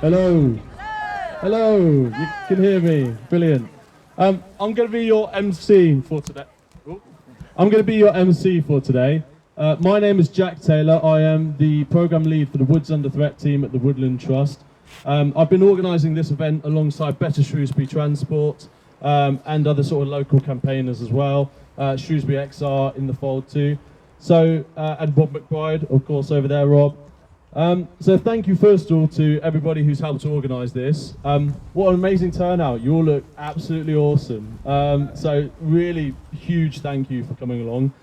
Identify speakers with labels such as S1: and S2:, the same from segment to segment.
S1: Hello. Hello. You can hear me. Brilliant. I'm going to be your MC for today. My name is Jack Taylor. I am the programme lead for the Woods Under Threat team at the Woodland Trust. I've been organising this event alongside Better Shrewsbury Transport and other sort of local campaigners as well. Shrewsbury XR in the fold too. So, and Rob McBride, of course, over there, Rob. So thank you first of all to everybody who's helped to organise this. What an amazing turnout. You all look absolutely awesome. So really huge thank you for coming along.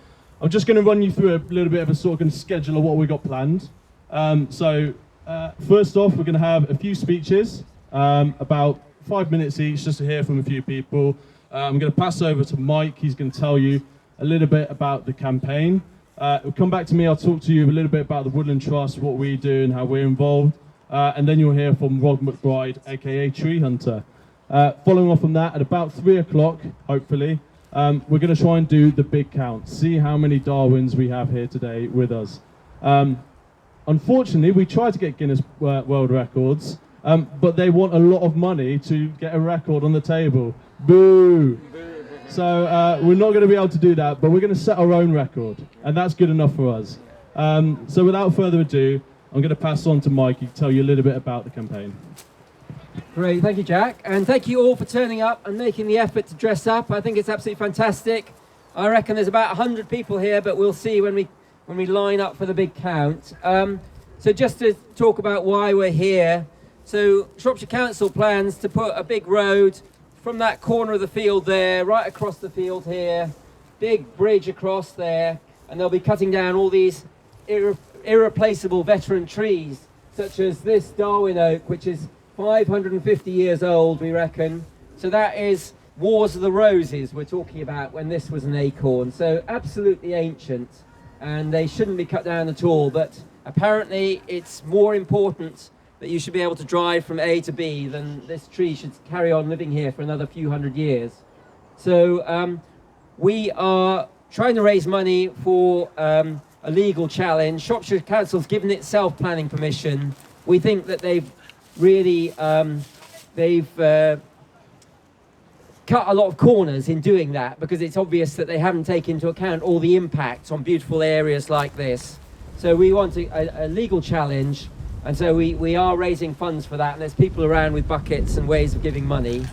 S1: I'm just going to run you through a little bit of a sort of schedule of what we've got planned. First off, we're going to have a few speeches, about 5 minutes each, just to hear from a few people. I'm going to pass over to Mike. He's going to tell you a little bit about the campaign. Come back to me, I'll talk to you a little bit about the Woodland Trust, what we do and how we're involved. And then you'll hear from Rob McBride, aka Tree Hunter. Following on from that, at about 3 o'clock, hopefully, we're going to try and do the big count, see how many Darwins we have here today with us. Unfortunately, we tried to get Guinness World Records, but they want a lot of money to get a record on the table. Boo! So we're not going to be able to do that, but we're going to set our own record, and that's good enough for us. So without further ado, I'm going to pass on to Mike to tell you a little bit about the campaign.
S2: Great, thank you, Jack, and thank you all for turning up and making the effort to dress up. I think it's absolutely fantastic. I reckon there's about 100 people here, but we'll see when we line up for the big count. So just to talk about why we're here, so Shropshire Council plans to put a big road from that corner of the field there, right across the field here, big bridge across there, and they'll be cutting down all these irreplaceable veteran trees, such as this Darwin Oak, which is 550 years old, we reckon. So that is Wars of the Roses we're talking about when this was an acorn. So absolutely ancient, and they shouldn't be cut down at all, but apparently it's more important that you should be able to drive from A to B, then this tree should carry on living here for another few hundred years. So we are trying to raise money for a legal challenge. Shropshire Council's given itself planning permission. We think that they've really cut a lot of corners in doing that, because it's obvious that they haven't taken into account all the impacts on beautiful areas like this. So we want a legal challenge. And so we are raising funds for that, and there's people around with buckets and ways of giving money.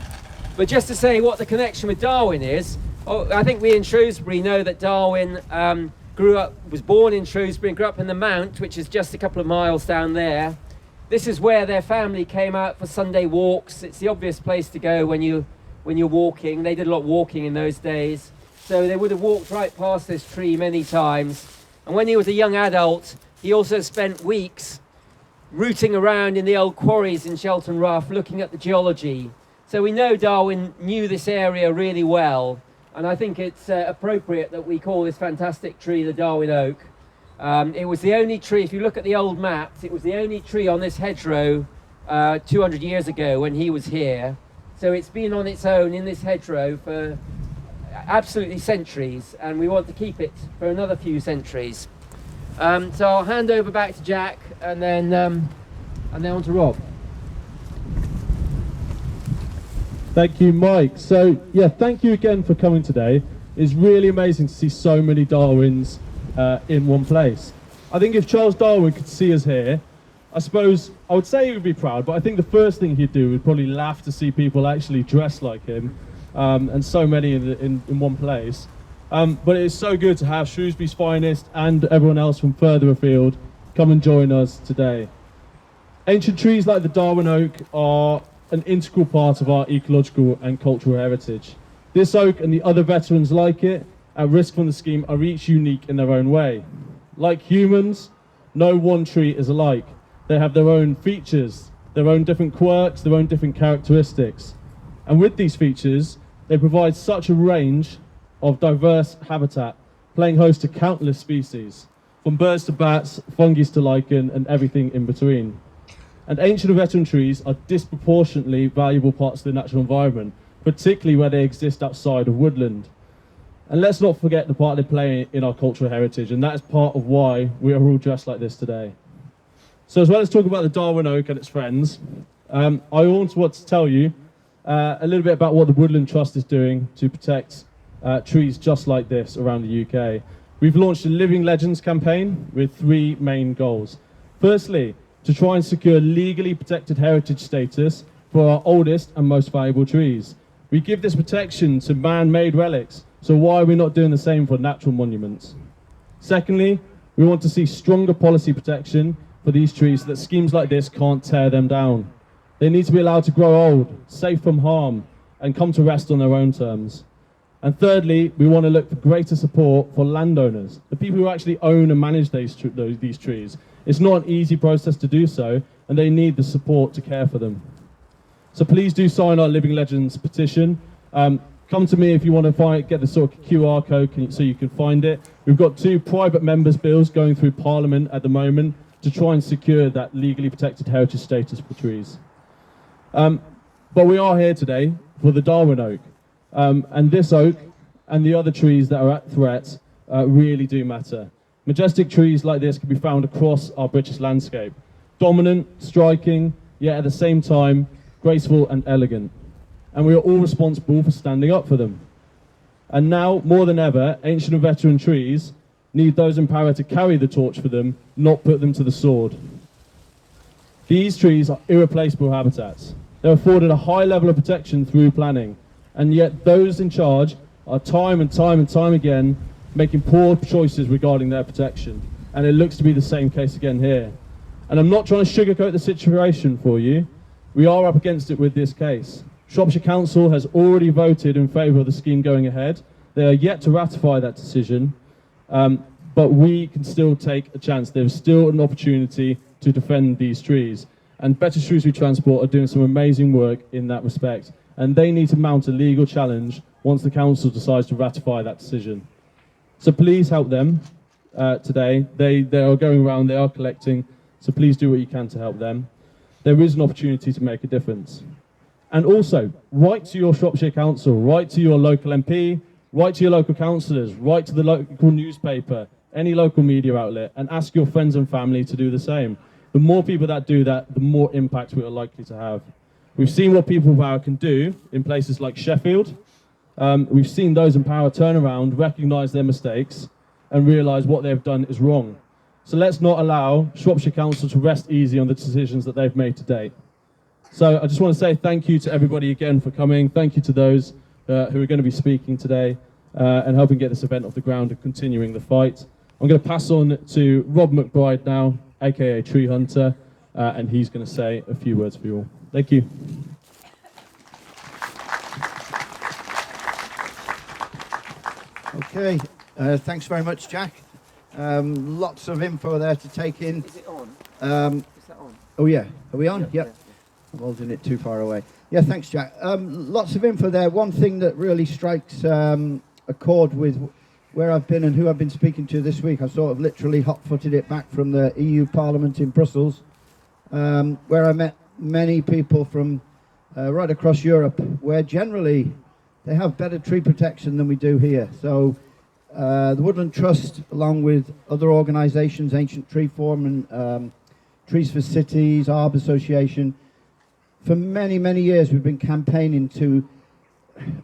S2: But just to say what the connection with Darwin is, I think we in Shrewsbury know that Darwin was born in Shrewsbury and grew up in the Mount, which is just a couple of miles down there. This is where their family came out for Sunday walks. It's the obvious place to go when you're walking. They did a lot of walking in those days. So they would have walked right past this tree many times. And when he was a young adult, he also spent weeks rooting around in the old quarries in Shelton Rough, looking at the geology. So we know Darwin knew this area really well, and I think it's appropriate that we call this fantastic tree the Darwin Oak. It was the only tree, if you look at the old maps, it was the only tree on this hedgerow 200 years ago when he was here. So it's been on its own in this hedgerow for absolutely centuries, and we want to keep it for another few centuries. So I'll hand over back to Jack, and then on to Rob.
S1: Thank you, Mike. So yeah, thank you again for coming today. It's really amazing to see so many Darwins in one place. I think if Charles Darwin could see us here, I suppose I would say he would be proud, but I think the first thing he'd do would probably laugh to see people actually dressed like him, and so many in one place. But it's so good to have Shrewsbury's finest and everyone else from further afield come and join us today. Ancient trees like the Darwin Oak are an integral part of our ecological and cultural heritage. This oak and the other veterans like it at risk from the scheme are each unique in their own way. Like humans, no one tree is alike. They have their own features, their own different quirks, their own different characteristics. And with these features, they provide such a range of diverse habitat, playing host to countless species, from birds to bats, fungi to lichen, and everything in between. And ancient and veteran trees are disproportionately valuable parts of the natural environment, particularly where they exist outside of woodland. And let's not forget the part they play in our cultural heritage, and that is part of why we are all dressed like this today. So as well as talking about the Darwin Oak and its friends, I also want to tell you a little bit about what the Woodland Trust is doing to protect trees just like this around the UK. We've launched a Living Legends campaign with 3 main goals. Firstly, to try and secure legally protected heritage status for our oldest and most valuable trees. We give this protection to man-made relics, so why are we not doing the same for natural monuments? Secondly, we want to see stronger policy protection for these trees so that schemes like this can't tear them down. They need to be allowed to grow old, safe from harm, and come to rest on their own terms. And thirdly, we want to look for greater support for landowners, the people who actually own and manage these trees. It's not an easy process to do so, and they need the support to care for them. So please do sign our Living Legends petition. Come to me if you want to get the sort of QR code so you can find it. We've got 2 private members' bills going through Parliament at the moment to try and secure that legally protected heritage status for trees. But we are here today for the Darwin Oak. And this oak and the other trees that are at threat really do matter. Majestic trees like this can be found across our British landscape. Dominant, striking, yet at the same time, graceful and elegant. And we are all responsible for standing up for them. And now, more than ever, ancient and veteran trees need those in power to carry the torch for them, not put them to the sword. These trees are irreplaceable habitats. They're afforded a high level of protection through planning, and yet those in charge are time and time again making poor choices regarding their protection. And it looks to be the same case again here. And I'm not trying to sugarcoat the situation for you. We are up against it with this case. Shropshire Council has already voted in favour of the scheme going ahead. They are yet to ratify that decision, but we can still take a chance. There's still an opportunity to defend these trees. And Better Shrewsbury Transport are doing some amazing work in that respect. And they need to mount a legal challenge once the council decides to ratify that decision. So please help them today. They are going around, they are collecting, so please do what you can to help them. There is an opportunity to make a difference. And also, write to your Shropshire Council, write to your local MP, write to your local councillors, write to the local newspaper, any local media outlet, and ask your friends and family to do the same. The more people that do that, the more impact we are likely to have. We've seen what people in power can do in places like Sheffield. We've seen those in power turn around, recognise their mistakes, and realise what they've done is wrong. So let's not allow Shropshire Council to rest easy on the decisions that they've made to date. So I just want to say thank you to everybody again for coming. Thank you to those who are going to be speaking today and helping get this event off the ground and continuing the fight. I'm going to pass on to Rob McBride now, aka Tree Hunter, and he's going to say a few words for you all. Thank you.
S3: Okay, thanks very much, Jack. Lots of info there to take in.
S2: Is it on? Is that on?
S3: Oh yeah, are we on?
S2: Yeah.
S3: Yep. I'm holding it too far away. Yeah, thanks, Jack. Lots of info there. One thing that really strikes a chord with where I've been and who I've been speaking to this week, I've sort of literally hot-footed it back from the EU Parliament in Brussels, where I met many people from right across Europe, where generally they have better tree protection than we do here. So the Woodland Trust, along with other organisations, Ancient Tree Forum and Trees for Cities, Arb Association, for many, many years we've been campaigning to,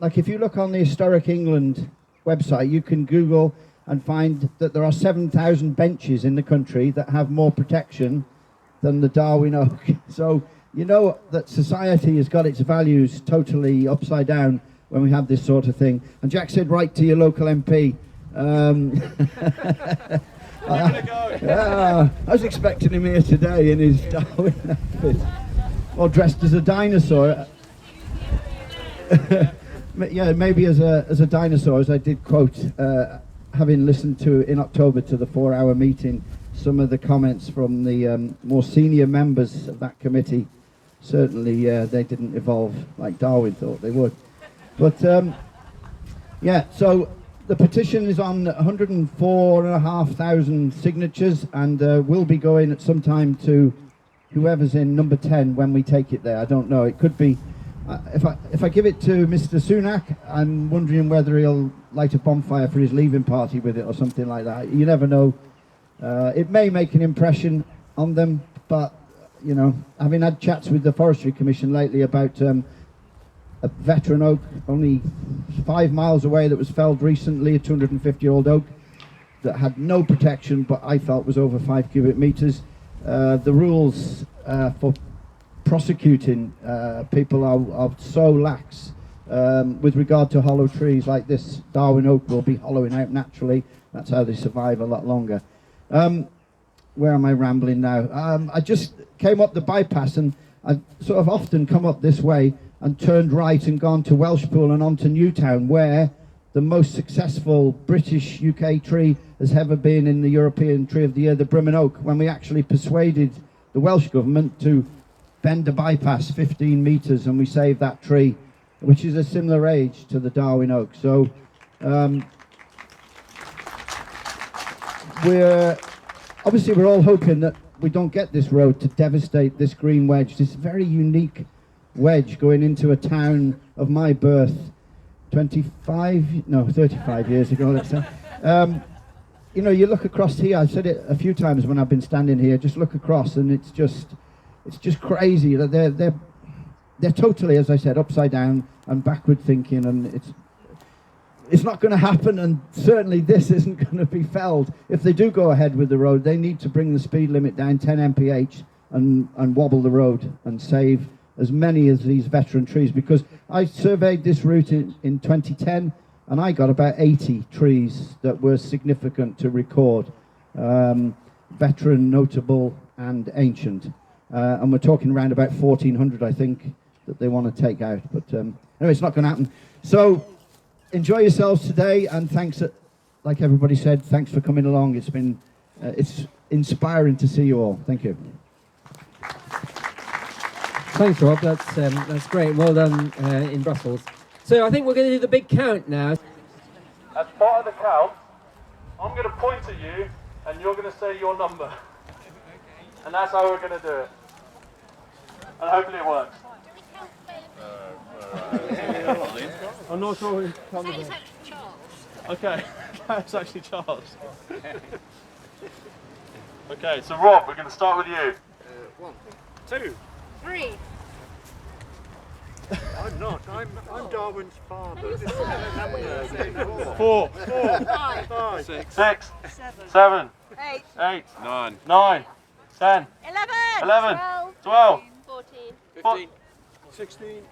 S3: like if you look on the Historic England website, you can Google and find that there are 7,000 benches in the country that have more protection than the Darwin Oak. So you know that society has got its values totally upside down when we have this sort of thing. And Jack said, write to your local MP. I was expecting him here today in his Darwin outfit, or dressed as a dinosaur. Yeah, maybe as a dinosaur, as I did quote, having listened to in October to the 4-hour meeting, some of the comments from the more senior members of that committee. Certainly, they didn't evolve like Darwin thought they would. But yeah, so the petition is on 104,500 signatures, and will be going at some time to whoever's in number 10 when we take it there. I don't know. It could be. If I give it to Mr. Sunak, I'm wondering whether he'll light a bonfire for his leaving party with it or something like that. You never know. It may make an impression on them, but you know, having had chats with the Forestry Commission lately about a veteran oak only 5 miles away that was felled recently, a 250-year-old oak that had no protection, but I felt was over 5 cubic meters. The rules for prosecuting people are so lax with regard to hollow trees like this. Darwin oak will be hollowing out naturally. That's how they survive a lot longer. Where am I rambling now? I just came up the bypass, and I sort of often come up this way and turned right and gone to Welshpool and on to Newtown, where the most successful British UK tree has ever been in the European Tree of the Year, the Brimon Oak, when we actually persuaded the Welsh government to bend a bypass 15 metres, and we saved that tree, which is a similar age to the Darwin Oak. So we're all hoping that we don't get this road to devastate this green wedge, this very unique wedge going into a town of my birth 35 years ago, let's say. You know, you look across here, I've said it a few times when I've been standing here, just look across and it's just crazy. They're totally, as I said, upside down and backward thinking, and it's not going to happen, and certainly this isn't going to be felled. If they do go ahead with the road, they need to bring the speed limit down 10 mph and wobble the road and save as many of these veteran trees, because I surveyed this route in 2010 and I got about 80 trees that were significant to record, veteran, notable and ancient, and we're talking around about 1,400 I think that they want to take out, but anyway, it's not going to happen. So enjoy yourselves today, and thanks, like everybody said, thanks for coming along. It's been it's inspiring to see you all. Thank you.
S2: Thanks, Rob. That's great. Well done in Brussels. So I think we're going to do the big count now.
S1: As part of the count, I'm going to point at you and you're going to say your number. And that's how we're going to do it. And hopefully it works. I'm not sure who's coming.
S4: It's actually Charles.
S1: Okay, that's actually Charles. Okay, so Rob, we're going to start with you.
S5: 1, 2.
S4: 3.
S5: I'm not. I'm Darwin's father.
S1: 4,
S4: 5.
S5: 6.
S1: 6,
S4: 7.
S1: 7,
S4: 8.
S1: 8,
S5: 9.
S1: 9, 10,
S4: 11.
S1: 11,
S4: 12.
S1: 14,
S4: 14.
S5: 16.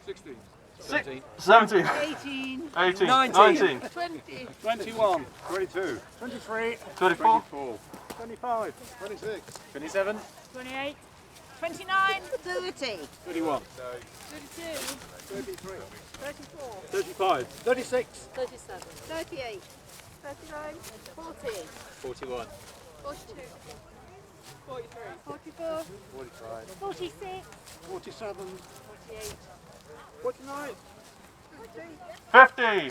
S5: 16.
S1: 17, 17,
S4: 18.
S1: 18,
S2: 19,
S4: 20.
S5: 21. 22. 23.
S1: 24,
S5: 25. 26. 27.
S4: 28. 29. 30.
S5: 31.
S4: 32.
S5: 33.
S4: 34.
S5: 35. 36.
S4: 37. 38. 39. 40.
S5: 41.
S4: 42. 43. 44.
S5: 45.
S4: 46.
S5: 47.
S4: 48.
S5: 49.
S1: 50,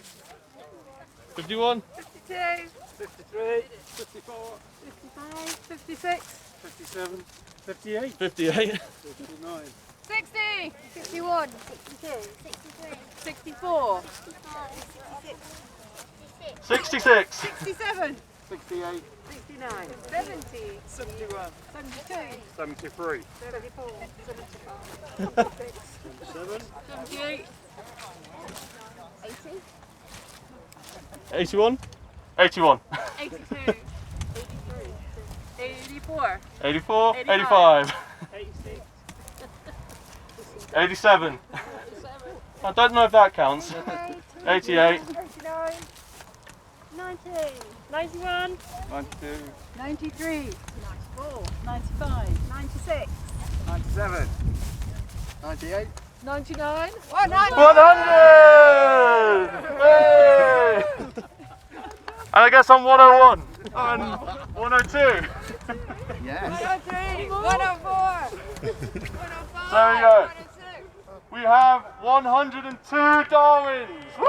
S1: 51,
S4: 52.
S5: 53. 54.
S4: 55. 56.
S5: 57. 58.
S1: 58,
S5: 59.
S4: 60. 61. 62. 63. 64.
S1: 66,
S4: 67.
S5: 68.
S4: 69. 70.
S5: 71.
S4: 72.
S5: 73.
S4: 74. 75.
S5: 7.
S4: 78. 80.
S1: 81, 81,
S4: 82. 83. 84.
S1: 84, 85,
S4: 86.
S1: 87. I don't know if that counts. 88,
S4: 89. 90. 91.
S5: 92.
S4: 93. 94. 95. 96.
S5: 97. 98.
S4: 99.
S1: 100! Hey! And I guess I'm 101 and 102.
S3: Yes.
S4: 103. 104. 105.
S1: There we go. We have 102 Darwins. Woo!